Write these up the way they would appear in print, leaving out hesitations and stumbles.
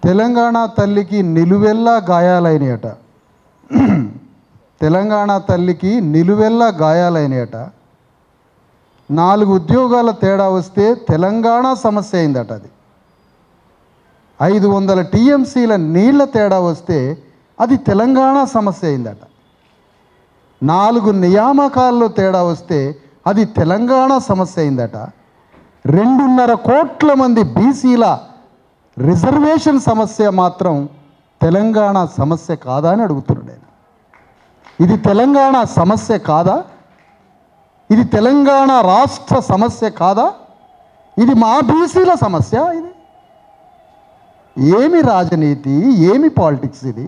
తెలంగాణ తల్లికి నిలువెల్లా గాయాలైనయట. తెలంగాణ తల్లికి నిలువెల్లా గాయాలైనయట. 4 ఉద్యోగాల తేడా వస్తే తెలంగాణ సమస్య అయిందట. అది 500 టీఎంసీల నీళ్ల తేడా వస్తే అది తెలంగాణ సమస్య అయిందట. 4 నియామకాల్లో తేడా వస్తే అది తెలంగాణ సమస్య అయిందట. 2.5 కోట్ల మంది బీసీల రిజర్వేషన్ సమస్య మాత్రం తెలంగాణ సమస్య కాదా అని అడుగుతున్నాడు ఆయన. ఇది తెలంగాణ సమస్య కాదా? ఇది తెలంగాణ రాష్ట్ర సమస్య కాదా? ఇది మా బీసీల సమస్య. ఇది ఏమి రాజనీతి, ఏమి పాలిటిక్స్ ఇది?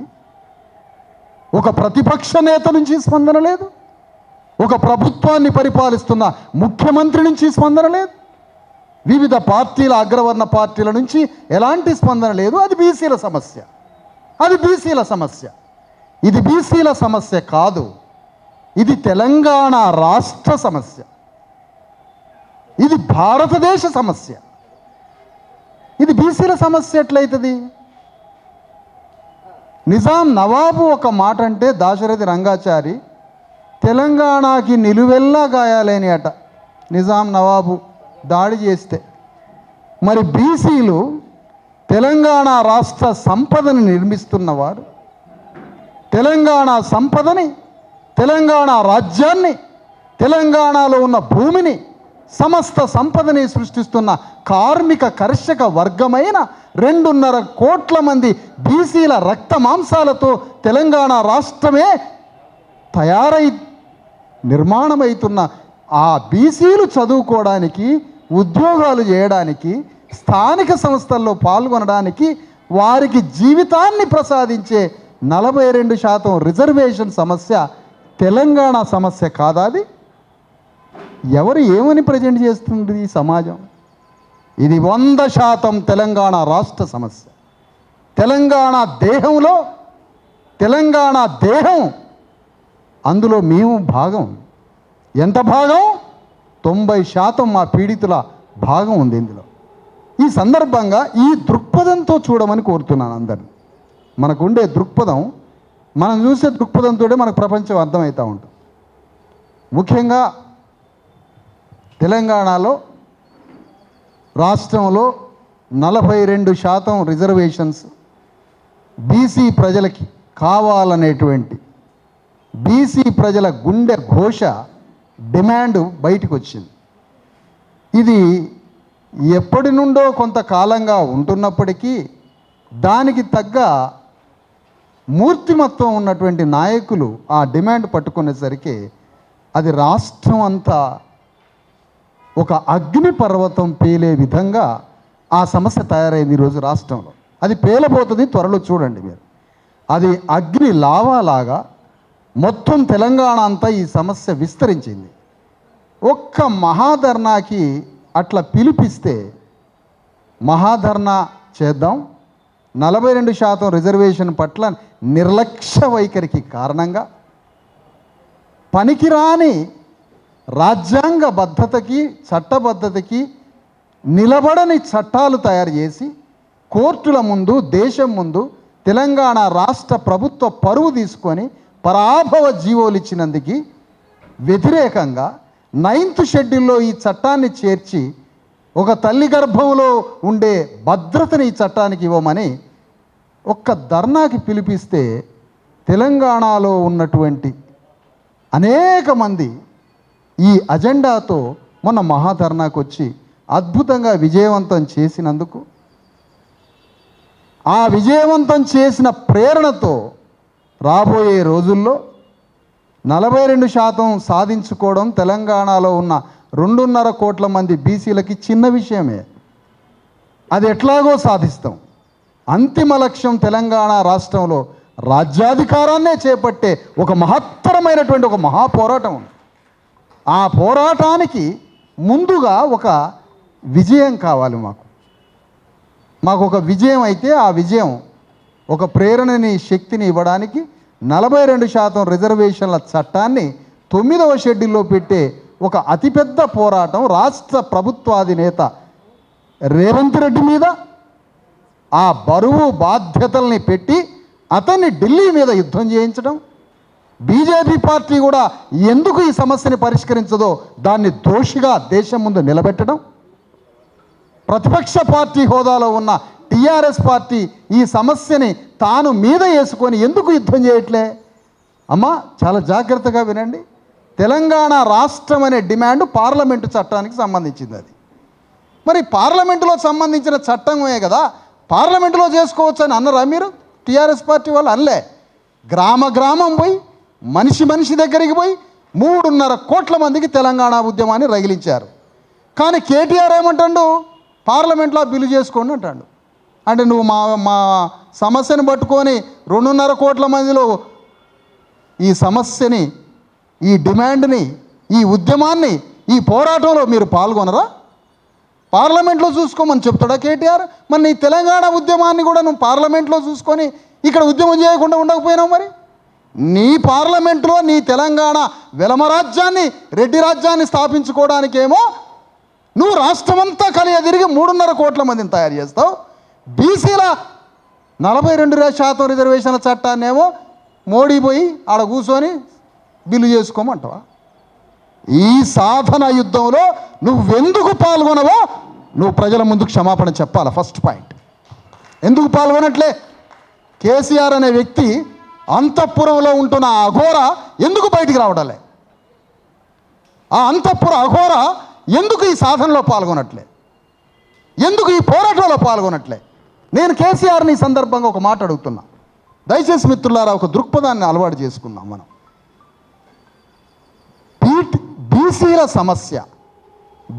ఒక ప్రతిపక్ష నేత నుంచి స్పందన లేదు, ఒక ప్రభుత్వాన్ని పరిపాలిస్తున్న ముఖ్యమంత్రి నుంచి స్పందన లేదు, వివిధ పార్టీల అగ్రవర్ణ పార్టీల నుంచి ఎలాంటి స్పందన లేదు. అది బీసీల సమస్య, అది బీసీల సమస్య. ఇది బీసీల సమస్య కాదు, ఇది తెలంగాణ రాష్ట్ర సమస్య, ఇది భారతదేశ సమస్య. ఇది బీసీల సమస్య ఎట్లయితుంది? నిజాం నవాబు ఒక మాట అంటే దాశరథి రంగాచారి తెలంగాణకి నిలువెల్లా గాయాలేని అట నిజాం నవాబు దాడి చేస్తే. మరి బీసీలు తెలంగాణ రాష్ట్ర సంపదని నిర్మిస్తున్నవారు, తెలంగాణ సంపదని, తెలంగాణ రాజ్యాన్ని, తెలంగాణలో ఉన్న భూమిని, సమస్త సంపదని సృష్టిస్తున్న కార్మిక కర్షక వర్గమైన 2.5 కోట్ల మంది బీసీల రక్త మాంసాలతో తెలంగాణ రాష్ట్రమే తయారై నిర్మాణమవుతున్న ఆ బీసీలు చదువుకోవడానికి, ఉద్యోగాలు చేయడానికి, స్థానిక సంస్థల్లో పాల్గొనడానికి వారికి జీవితాన్ని ప్రసాదించే 42% రిజర్వేషన్ సమస్య తెలంగాణ సమస్య కాదా? అది ఎవరు ఏమని ప్రజెంట్ చేస్తుంది ఈ సమాజం? ఇది 100% తెలంగాణ రాష్ట్ర సమస్య. తెలంగాణ దేహంలో, తెలంగాణ దేహం, అందులో మేము భాగం. ఎంత భాగం? 90% మా పీడితుల భాగం ఉంది ఇందులో. ఈ సందర్భంగా ఈ దృక్పథంతో చూడమని కోరుతున్నాను అందరిని. మనకు ఉండే దృక్పథం, మనం చూసే దృక్పథంతో మనకు ప్రపంచం అర్థమవుతూ ఉంటుంది. ముఖ్యంగా తెలంగాణలో రాష్ట్రంలో 42% రిజర్వేషన్స్ బీసీ ప్రజలకి కావాలనేటువంటి బీసీ ప్రజల గుండె ఘోష, డిమాండ్ బయటకు వచ్చింది. ఇది ఎప్పటి నుండో కొంతకాలంగా ఉంటున్నప్పటికీ దానికి తగ్గ మూర్తిమత్వం ఉన్నటువంటి నాయకులు ఆ డిమాండ్ పట్టుకునేసరికి అది రాష్ట్రం అంతా ఒక అగ్ని పర్వతం పేలే విధంగా ఆ సమస్య తయారైంది ఈరోజు రాష్ట్రంలో. అది పేలబోతుంది, త్వరలో చూడండి మీరు. అది అగ్ని లావాలాగా మొత్తం తెలంగాణ అంతా ఈ సమస్య విస్తరించింది. ఒక్క మహాధర్నాకి అట్లా పిలిపిస్తే మహాధర్నా చేద్దాం, 42% రిజర్వేషన్ పట్ల నిర్లక్ష్య వైఖరికి కారణంగా పనికిరాని రాజ్యాంగ బద్ధతకి, చట్టబద్ధతకి నిలబడని చట్టాలు తయారు చేసి కోర్టుల ముందు, దేశం ముందు తెలంగాణ రాష్ట్ర ప్రభుత్వ పరువు తీసుకొని పరాభవ జీవోలు ఇచ్చినందుకు వ్యతిరేకంగా 9th షెడ్యూల్లో ఈ చట్టాన్ని చేర్చి ఒక తల్లి గర్భంలో ఉండే భద్రతని ఈ చట్టానికి ఇవ్వమని ఒక్క ధర్నాకి పిలిపిస్తే తెలంగాణలో ఉన్నటువంటి అనేక మంది ఈ అజెండాతో మొన్న మహాధర్నాకు వచ్చి అద్భుతంగా విజయవంతం చేసినందుకు, ఆ విజయవంతం చేసిన ప్రేరణతో రాబోయే రోజుల్లో 42% సాధించుకోవడం తెలంగాణలో ఉన్న 2.5 కోట్ల మంది బీసీలకి చిన్న విషయమే. అది ఎట్లాగో సాధిస్తాం. అంతిమ లక్ష్యం తెలంగాణ రాష్ట్రంలో రాజ్యాధికారాన్నే చేపట్టే ఒక మహత్తరమైనటువంటి ఒక మహాపోరాటం ఉంది. ఆ పోరాటానికి ముందుగా ఒక విజయం కావాలి. మాకు ఒక విజయం అయితే ఆ విజయం ఒక ప్రేరణని, శక్తిని ఇవ్వడానికి 42% రిజర్వేషన్ల చట్టాన్ని 9వ షెడ్యూల్లో పెట్టే ఒక అతిపెద్ద పోరాటం రాష్ట్ర ప్రభుత్వాధినేత రేవంత్ రెడ్డి మీద, ఆ బరువు బాధ్యతల్ని పెట్టి అతన్ని ఢిల్లీ మీద యుద్ధం చేయించడం, బీజేపీ పార్టీ కూడా ఎందుకు ఈ సమస్యని పరిష్కరించదో దాన్ని దోషిగా దేశం ముందు నిలబెట్టడం, ప్రతిపక్ష పార్టీ హోదాలో ఉన్న టీఆర్ఎస్ పార్టీ ఈ సమస్యని తాను మీద వేసుకొని ఎందుకు యుద్ధం చేయట్లే? అమ్మా చాలా జాగ్రత్తగా వినండి. తెలంగాణ రాష్ట్రం అనే డిమాండ్ పార్లమెంటు చట్టానికి సంబంధించింది. అది మరి పార్లమెంటులో సంబంధించిన చట్టమే కదా, పార్లమెంటులో చేసుకోవచ్చు అని అన్నారా మీరు? టీఆర్ఎస్ పార్టీ వాళ్ళు అనలే. గ్రామం పోయి మనిషి దగ్గరికి పోయి 3.5 కోట్ల మందికి తెలంగాణ ఉద్యమాన్ని రగిలించారు. కానీ కేటీఆర్ ఏమంటాడు? పార్లమెంట్లో బిల్లు చేసుకోండి అంటాడు. అంటే నువ్వు మా సమస్యను పట్టుకొని 2.5 కోట్ల మందిలో ఈ సమస్యని, ఈ డిమాండ్ని, ఈ ఉద్యమాన్ని, ఈ పోరాటంలో మీరు పాల్గొనరా? పార్లమెంట్లో చూసుకోమని చెప్తాడా కేటీఆర్? మరి నీ తెలంగాణ ఉద్యమాన్ని కూడా నువ్వు పార్లమెంట్లో చూసుకొని ఇక్కడ ఉద్యమం చేయకుండా ఉండకపోయినావు. మరి నీ పార్లమెంటులో నీ తెలంగాణ వెలమ రాజ్యాన్ని, రెడ్డి రాజ్యాన్ని స్థాపించుకోవడానికేమో నువ్వు రాష్ట్రమంతా కలియదిరిగి 3.5 కోట్ల మందిని తయారు చేస్తావు. బీసీల 42% రిజర్వేషన్ల చట్టాన్నేమో మోడీ పోయి ఆడ కూర్చొని బిల్లు చేసుకోమంటావా? ఈ సాధన యుద్ధంలో నువ్వెందుకు పాల్గొనవో నువ్వు ప్రజల ముందు క్షమాపణ చెప్పాలి. ఫస్ట్ పాయింట్, ఎందుకు పాల్గొనట్లే? కేసీఆర్ అనే వ్యక్తి అంతఃపురంలో ఉంటున్న ఆ అఘోర ఎందుకు బయటికి రావడాలే? ఆ అంతఃపుర అఘోర ఎందుకు ఈ సాధనలో పాల్గొనట్లే? ఎందుకు ఈ పోరాటంలో పాల్గొనట్లే? నేను కేసీఆర్ని ఈ సందర్భంగా ఒక మాట అడుగుతున్నా. దయచేసి మిత్రులారా, ఒక దృక్పథాన్ని అలవాటు చేసుకుందాం మనం.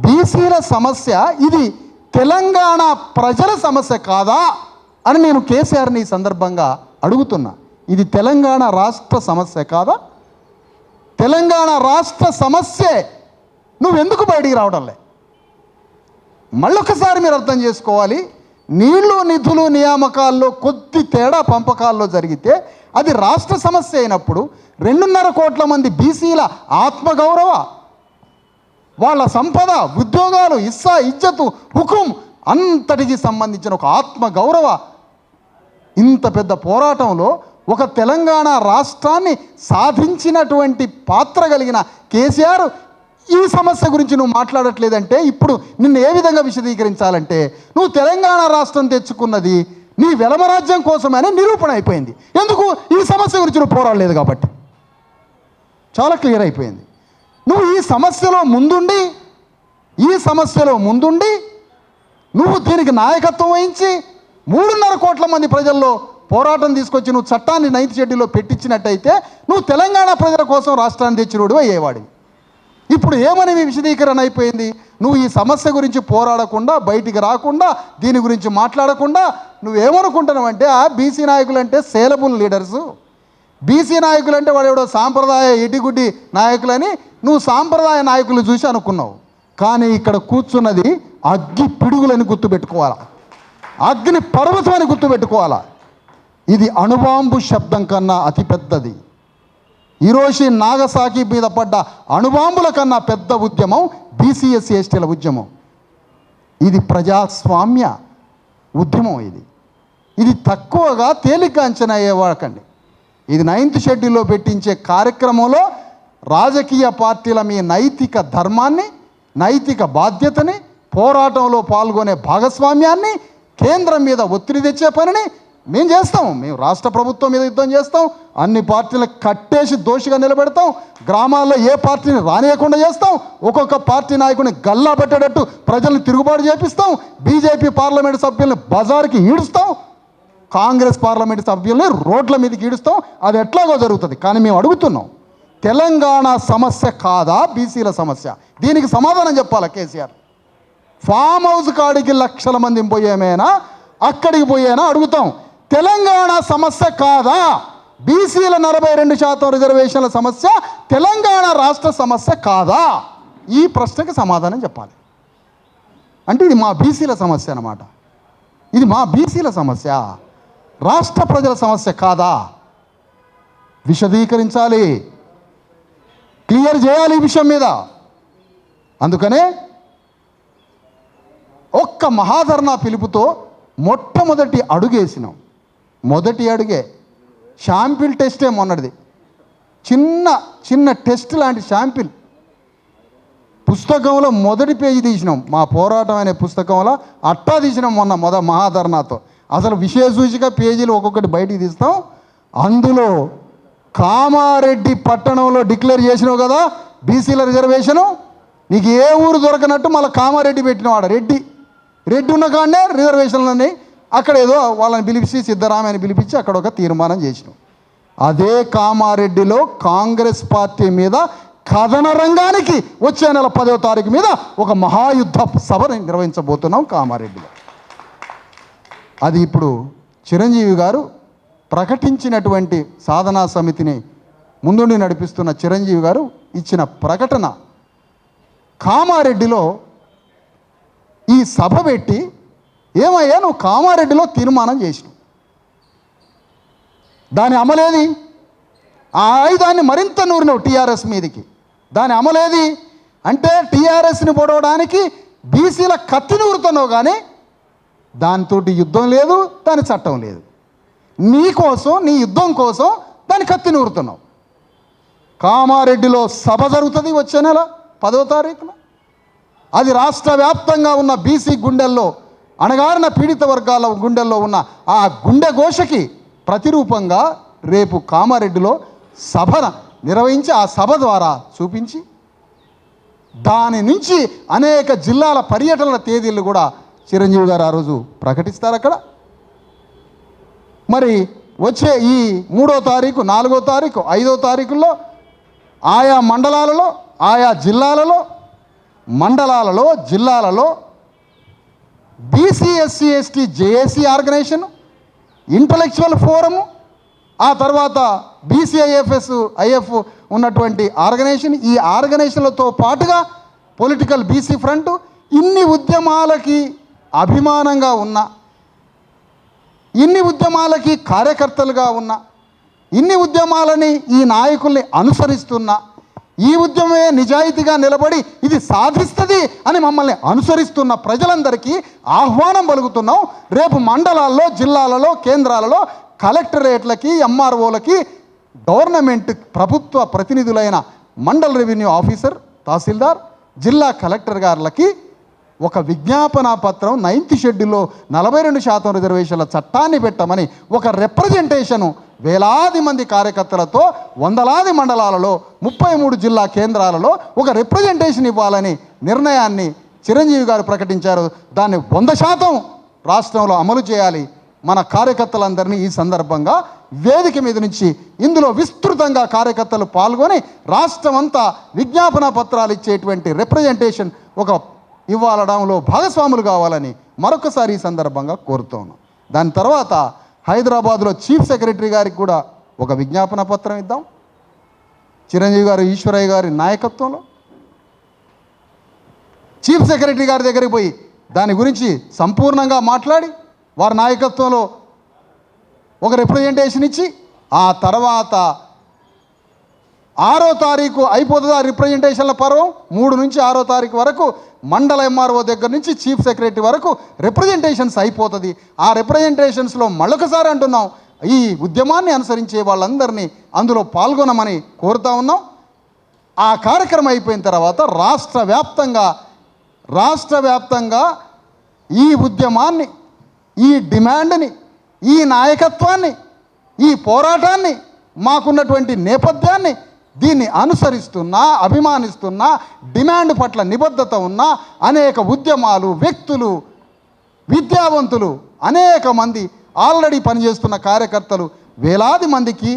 బీసీల సమస్య ఇది తెలంగాణ ప్రజల సమస్య కాదా అని నేను కేసీఆర్ని ఈ సందర్భంగా అడుగుతున్నా. ఇది తెలంగాణ రాష్ట్ర సమస్య కాదా? తెలంగాణ రాష్ట్ర సమస్యే నువ్వెందుకు బయటికి రావడంలే? మళ్ళొకసారి మీరు అర్థం చేసుకోవాలి. నీళ్లు, నిధులు, నియామకాల్లో కొద్ది తేడా పంపకాల్లో జరిగితే అది రాష్ట్ర సమస్య అయినప్పుడు 2.5 కోట్ల మంది బీసీల ఆత్మగౌరవ, వాళ్ళ సంపద, ఉద్యోగాలు, ఇజ్జతు, హుకుం అంతటికి సంబంధించిన ఒక ఆత్మగౌరవ ఇంత పెద్ద పోరాటంలో ఒక తెలంగాణ రాష్ట్రాన్ని సాధించినటువంటి పాత్ర కలిగిన కేసీఆర్ ఈ సమస్య గురించి నువ్వు మాట్లాడట్లేదంటే ఇప్పుడు నిన్ను ఏ విధంగా విశదీకరించాలంటే నువ్వు తెలంగాణ రాష్ట్రం తెచ్చుకున్నది నీ వెలమరాజ్యం కోసమనే నిరూపణ అయిపోయింది. ఎందుకు? ఈ సమస్య గురించి నువ్వు పోరాడలేదు కాబట్టి. చాలా క్లియర్ అయిపోయింది. నువ్వు ఈ సమస్యలో ముందుండి నువ్వు దీనికి నాయకత్వం వహించి 3.5 కోట్ల మంది ప్రజల్లో పోరాటం తీసుకొచ్చి నువ్వు చట్టాన్ని 9th షెడ్యూల్లో పెట్టించినట్టయితే నువ్వు తెలంగాణ ప్రజల కోసం రాష్ట్రాన్ని తెచ్చినోడు అయ్యేవాడివి. ఇప్పుడు ఏమని విశదీకరణ అయిపోయింది? నువ్వు ఈ సమస్య గురించి పోరాడకుండా, బయటికి రాకుండా, దీని గురించి మాట్లాడకుండా నువ్వేమనుకుంటున్నావంటే ఆ బీసీ నాయకులంటే సేలబుల్ లీడర్సు, బీసీ నాయకులంటే వాడు ఎవడో సాంప్రదాయ ఇటిగుడ్డి నాయకులని నువ్వు సాంప్రదాయ నాయకులు చూసి అనుకున్నావు. కానీ ఇక్కడ కూర్చున్నది అగ్గి పిడుగులని గుర్తుపెట్టుకోవాలా, అగ్ని పర్వతం అని గుర్తుపెట్టుకోవాలా. ఇది అణుబాంబు శబ్దం కన్నా అతిపెద్దది. ఈరోజు నాగసాకి మీద పడ్డ అణుబాంబుల కన్నా పెద్ద ఉద్యమం బీసీఎస్సీ ఎస్టీల ఉద్యమం. ఇది ప్రజాస్వామ్య ఉద్యమం. ఇది తక్కువగా తేలిగ్గా అంచనా వేయవాకండి. ఇది 9th షెడ్యూల్లో పెట్టించే కార్యక్రమంలో రాజకీయ పార్టీల మీ నైతిక ధర్మాన్ని, నైతిక బాధ్యతని, పోరాటంలో పాల్గొనే భాగస్వామ్యాన్ని, కేంద్రం మీద ఒత్తిడి తెచ్చే పనిని మేము చేస్తాం. మేము రాష్ట్ర ప్రభుత్వం మీద యుద్ధం చేస్తాం, అన్ని పార్టీలకు కట్టేసి దోషిగా నిలబెడతాం, గ్రామాల్లో ఏ పార్టీని రానియకుండా చేస్తాం, ఒక్కొక్క పార్టీ నాయకుడిని గల్లా పెట్టేటట్టు ప్రజల్ని తిరుగుబాటు చేపిస్తాం, బీజేపీ పార్లమెంటు సభ్యుల్ని బజార్కి ఈడుస్తాం, కాంగ్రెస్ పార్లమెంటు సభ్యుల్ని రోడ్ల మీదకి ఈడుస్తాం. అది ఎట్లాగో జరుగుతుంది. కానీ మేము అడుగుతున్నాం, తెలంగాణ సమస్య కాదా బీసీల సమస్య? దీనికి సమాధానం చెప్పాలా కేసీఆర్? ఫామ్ హౌస్ కాడికి లక్షల మంది పోయేమేనా, అక్కడికి పోయేనా అడుగుతాం. తెలంగాణ సమస్య కాదా? బీసీల 42% రిజర్వేషన్ల సమస్య తెలంగాణ రాష్ట్ర సమస్య కాదా? ఈ ప్రశ్నకి సమాధానం చెప్పాలి. అంటే ఇది మా బీసీల సమస్య అన్నమాట. ఇది మా బీసీల సమస్య, రాష్ట్ర ప్రజల సమస్య కాదా? విశదీకరించాలి, క్లియర్ చేయాలి ఈ విషయం మీద. అందుకనే ఒక్క మహాధర్నా పిలుపుతో మొట్టమొదటి అడుగేసినాం. మొదటి అడుగే శాంపిల్ టెస్టే మొన్నటిది. చిన్న టెస్ట్ లాంటి శాంపిల్ పుస్తకంలో మొదటి పేజీ తీసినాం. మా పోరాటం అనే పుస్తకంలో అట్టా తీసినాం మొన్న మహాధర్నాతో. అసలు విషయ సూచిక పేజీలు ఒక్కొక్కటి బయటికి తీస్తాం. అందులో కామారెడ్డి పట్టణంలో డిక్లేర్ చేసినావు కదా బీసీల రిజర్వేషను, నీకు ఏ ఊరు దొరకనట్టు మళ్ళీ కామారెడ్డి పెట్టినవాడు. రెడ్డి ఉన్న కాడనే రిజర్వేషన్లని అక్కడ ఏదో వాళ్ళని పిలిపించి సిద్ధరామయ్యని పిలిపించి అక్కడ ఒక తీర్మానం చేసినాం. అదే కామారెడ్డిలో కాంగ్రెస్ పార్టీ మీద కథన రంగానికి వచ్చే నెల 10వ తారీఖు మీద ఒక మహాయుద్ధ సభను నిర్వహించబోతున్నాం కామారెడ్డిలో. అది ఇప్పుడు చిరంజీవి గారు ప్రకటించినటువంటి సాధనా సమితిని ముందుండి నడిపిస్తున్న చిరంజీవి గారు ఇచ్చిన ప్రకటన. కామారెడ్డిలో ఈ సభ పెట్టి ఏమయ్యా నువ్వు కామారెడ్డిలో తీర్మానం చేసినావు, దాని అమలేది? ఆ ఆయుధాన్ని మరింత నూరినావు టీఆర్ఎస్ మీదకి. దాని అమలేది అంటే టీఆర్ఎస్ని పొడవడానికి బీసీల కత్తి నూరుతున్నావు, కానీ దానితో యుద్ధం లేదు, దాని చట్టం లేదు. నీ కోసం, నీ యుద్ధం కోసం దాని కత్తి నూరుతున్నావు. కామారెడ్డిలో సభ జరుగుతుంది వచ్చే నెల 10వ తారీఖున. అది రాష్ట్ర వ్యాప్తంగా ఉన్న బీసీ గుండెల్లో, అణగారిన పీడిత వర్గాల గుండెల్లో ఉన్న ఆ గుండె ఘోషకి ప్రతిరూపంగా రేపు కామారెడ్డిలో సభ నిర్వహించి ఆ సభ ద్వారా చూపించి దాని నుంచి అనేక జిల్లాల పర్యటనల తేదీలు కూడా చిరంజీవి గారు ఆ రోజు ప్రకటిస్తారు అక్కడ. మరి వచ్చే ఈ 3వ తారీఖు, 4వ తారీఖు, 5వ తారీఖుల్లో ఆయా మండలాలలో, ఆయా జిల్లాలలో BC SC ST JAC organisation, intellectual forum, ఆ తర్వాత ఐఎఫ్ ఉన్నటువంటి ఆర్గనైజేషన్, ఈ ఆర్గనైజేషన్లతో పాటుగా పొలిటికల్ బీసీ ఫ్రంట్, ఇన్ని ఉద్యమాలకి అభిమానంగా ఉన్న, ఇన్ని ఉద్యమాలకి కార్యకర్తలుగా ఉన్న, ఇన్ని ఉద్యమాలని ఈ నాయకుల్ని అనుసరిస్తున్న, ఈ ఉద్యమే నిజాయితీగా నిలబడి ఇది సాధిస్తుంది అని మమ్మల్ని అనుసరిస్తున్న ప్రజలందరికీ ఆహ్వానం పలుకుతున్నాం. రేపు మండలాల్లో, జిల్లాలలో, కేంద్రాలలో, కలెక్టరేట్లకి, ఎంఆర్ఓలకి, గవర్నమెంట్ ప్రభుత్వ ప్రతినిధులైన మండల్ రెవెన్యూ ఆఫీసర్, తహసీల్దార్, జిల్లా కలెక్టర్ గారులకి ఒక విజ్ఞాపన పత్రం 9th షెడ్యూల్లో 42% రిజర్వేషన్ల చట్టాన్ని పెట్టమని ఒక రిప్రజెంటేషను వేలాది మంది కార్యకర్తలతో వందలాది మండలాలలో 33 జిల్లా కేంద్రాలలో ఒక రిప్రజెంటేషన్ ఇవ్వాలని నిర్ణయాన్ని చిరంజీవి గారు ప్రకటించారు. దాన్ని 100% రాష్ట్రంలో అమలు చేయాలి. మన కార్యకర్తలందరినీ ఈ సందర్భంగా వేదిక మీద నుంచి ఇందులో విస్తృతంగా కార్యకర్తలు పాల్గొని రాష్ట్రం అంతా విజ్ఞాపన పత్రాలు ఇచ్చేటువంటి రిప్రజెంటేషన్ ఒక ఇవ్వడంలో భాగస్వాములు కావాలని మరొకసారి ఈ సందర్భంగా కోరుతూ ఉన్నాం. దాని తర్వాత హైదరాబాద్లో చీఫ్ సెక్రటరీ గారికి కూడా ఒక విజ్ఞాపన పత్రం ఇద్దాం. చిరంజీవి గారు, ఈశ్వరయ్య గారి నాయకత్వంలో చీఫ్ సెక్రటరీ గారి దగ్గరికి పోయి దాని గురించి సంపూర్ణంగా మాట్లాడి వారి నాయకత్వంలో ఒక రిప్రజెంటేషన్ ఇచ్చి ఆ తర్వాత 6వ తారీఖు అయిపోతుంది ఆ రిప్రజెంటేషన్ల పర్వం. 3 నుంచి 6వ తారీఖు వరకు మండల ఎంఆర్ఓ దగ్గర నుంచి చీఫ్ సెక్రటరీ వరకు రిప్రజెంటేషన్స్ అయిపోతుంది. ఆ రిప్రజెంటేషన్స్లో మళ్ళొకసారి అంటున్నాం, ఈ ఉద్యమాన్ని అనుసరించే వాళ్ళందరినీ అందులో పాల్గొనమని కోరుతా ఉన్నాం. ఆ కార్యక్రమం అయిపోయిన తర్వాత రాష్ట్ర వ్యాప్తంగా ఈ ఉద్యమాన్ని, ఈ డిమాండ్ని, ఈ నాయకత్వాన్ని, ఈ పోరాటాన్ని, మాకున్నటువంటి నేపథ్యాన్ని, దీన్ని అనుసరిస్తున్నా, అభిమానిస్తున్నా, డిమాండ్ పట్ల నిబద్ధత ఉన్న అనేక ఉద్యమాలు, వ్యక్తులు, విద్యావంతులు, అనేక మంది ఆల్రెడీ పనిచేస్తున్న కార్యకర్తలు, వేలాది మందికి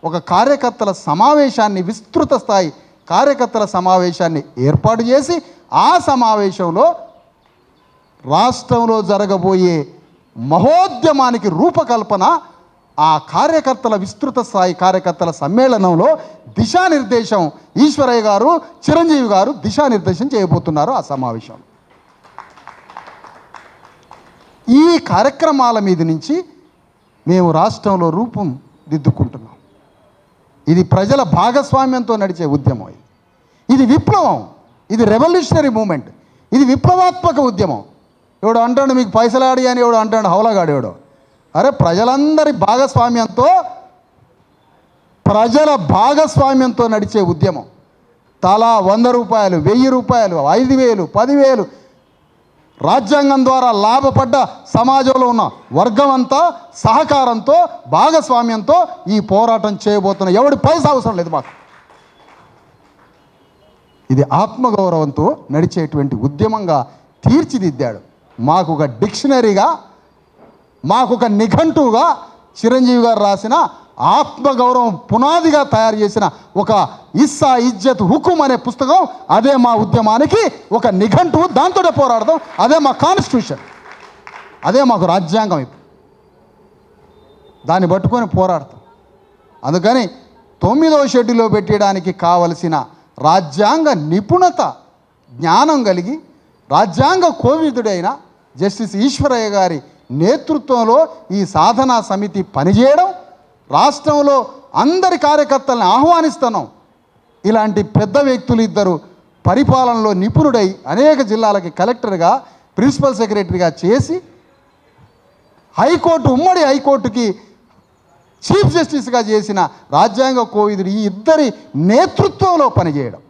ఒక కార్యకర్తల సమావేశాన్ని, విస్తృత స్థాయి కార్యకర్తల సమావేశాన్ని ఏర్పాటు చేసి ఆ సమావేశంలో రాష్ట్రంలో జరగబోయే మహోద్యమానికి రూపకల్పన, ఆ కార్యకర్తల విస్తృత స్థాయి కార్యకర్తల సమ్మేళనంలో దిశానిర్దేశం ఈశ్వరయ్య గారు, చిరంజీవి గారు దిశానిర్దేశం చేయబోతున్నారు ఆ సమావేశం. ఈ కార్యక్రమాల మీద నుంచి మేము రాష్ట్రంలో రూపం దిద్దుకుంటున్నాం. ఇది ప్రజల భాగస్వామ్యంతో నడిచే ఉద్యమం. ఇది విప్లవం, ఇది రెవల్యూషనరీ మూమెంట్, ఇది విప్లవాత్మక ఉద్యమం. ఎవడు అంటాడు మీకు పైసలు ఆడి అని, ఎవడు అంటాడు హౌలగాడు ఎవడు. అరే ప్రజల భాగస్వామ్యంతో నడిచే ఉద్యమం. తలా 100 రూపాయలు, 1000 రూపాయలు, 5000, 10,000 రాజ్యాంగం ద్వారా లాభపడ్డ సమాజంలో ఉన్న వర్గం అంతా సహకారంతో భాగస్వామ్యంతో ఈ పోరాటం చేయబోతున్న ఎవడి పైసా అవసరం లేదు మాకు. ఇది ఆత్మగౌరవంతో నడిచేటువంటి ఉద్యమంగా తీర్చిదిద్దాడు. మాకు ఒక డిక్షనరీగా, మాకు ఒక నిఘంటువుగా చిరంజీవి గారు రాసిన ఆత్మగౌరవం పునాదిగా తయారు చేసిన ఒక ఇస్సా ఇజ్జత్ హుకుం అనే పుస్తకం, అదే మా ఉద్యమానికి ఒక నిఘంటువు. దాంతోనే పోరాడదాం. అదే మా కాన్స్టిట్యూషన్, అదే మాకు రాజ్యాంగం. ఇప్పుడు దాన్ని పట్టుకొని పోరాడతాం. అందుకని 9వ షెడ్యూల్లో పెట్టడానికి కావలసిన రాజ్యాంగ నిపుణత, జ్ఞానం కలిగి రాజ్యాంగ కోవిదుడైన జస్టిస్ ఈశ్వరయ్య గారి నేతృత్వంలో ఈ సాధనా సమితి పనిచేయడం, రాష్ట్రంలో అందరి కార్యకర్తలను ఆహ్వానిస్తున్నాం. ఇలాంటి పెద్ద వ్యక్తులు ఇద్దరు పరిపాలనలో నిపుణుడై అనేక జిల్లాలకి కలెక్టర్గా, ప్రిన్సిపల్ సెక్రటరీగా చేసి హైకోర్టు, ఉమ్మడి హైకోర్టుకి చీఫ్ జస్టిస్గా చేసిన రాజ్యాంగ కోవిదుడు ఈ ఇద్దరి నేతృత్వంలో పనిచేయడం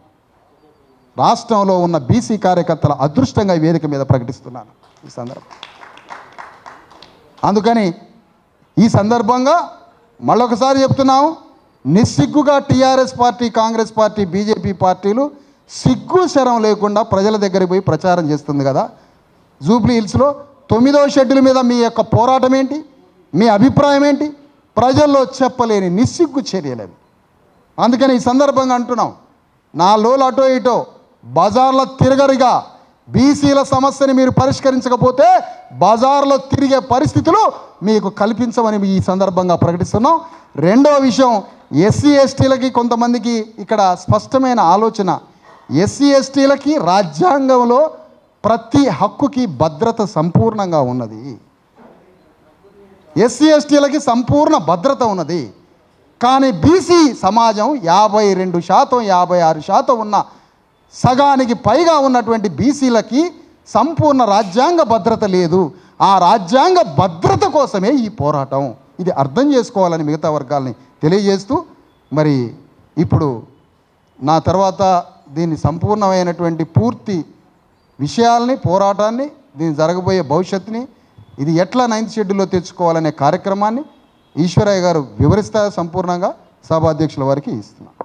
రాష్ట్రంలో ఉన్న బీసీ కార్యకర్తల అదృష్టంగా వేదిక మీద ప్రకటిస్తున్నాను ఈ సందర్భం. అందుకని ఈ సందర్భంగా మళ్ళొకసారి చెప్తున్నాము, నిస్సిగ్గుగా TRS party, Congress party, BJP పార్టీలు సిగ్గు శరం లేకుండా ప్రజల దగ్గరికి పోయి ప్రచారం చేస్తుంది కదా. జూబ్లీ హిల్స్లో 9వ షెడ్యూల్ మీద మీ యొక్క పోరాటం ఏంటి, మీ అభిప్రాయం ఏంటి, ప్రజల్లో చెప్పలేని నిస్సిగ్గు చర్యలేదు. అందుకని ఈ సందర్భంగా అంటున్నాం, 4 రోజులు అటో ఇటో బజార్లో తిరగరిగా బీసీల సమస్యని మీరు పరిష్కరించకపోతే బజార్లో తిరిగే పరిస్థితులు మీకు కల్పించమని ఈ సందర్భంగా ప్రకటిస్తున్నాం. రెండవ విషయం, ఎస్సీ ఎస్టీలకి కొంతమందికి ఇక్కడ స్పష్టమైన ఆలోచన, ఎస్సీ ఎస్టీలకి రాజ్యాంగంలో ప్రతి హక్కుకి భద్రత సంపూర్ణంగా ఉన్నది. ఎస్సీ ఎస్టీలకి సంపూర్ణ భద్రత ఉన్నది. కానీ బీసీ సమాజం 52%, 56% ఉన్న సగానికి పైగా ఉన్నటువంటి బీసీలకి సంపూర్ణ రాజ్యాంగ భద్రత లేదు. ఆ రాజ్యాంగ భద్రత కోసమే ఈ పోరాటం. ఇది అర్థం చేసుకోవాలని మిగతా వర్గాల్ని తెలియజేస్తూ, మరి ఇప్పుడు నా తర్వాత దీన్ని సంపూర్ణమైనటువంటి పూర్తి విషయాల్ని, పోరాటాన్ని, దీన్ని జరగబోయే భవిష్యత్తుని, ఇది ఎట్లా 9th షెడ్యూల్లో తెచ్చుకోవాలనే కార్యక్రమాన్ని ఈశ్వరయ్య గారు వివరిస్తారు. సంపూర్ణంగా సభాధ్యక్షుల వారికి ఇస్తున్నారు.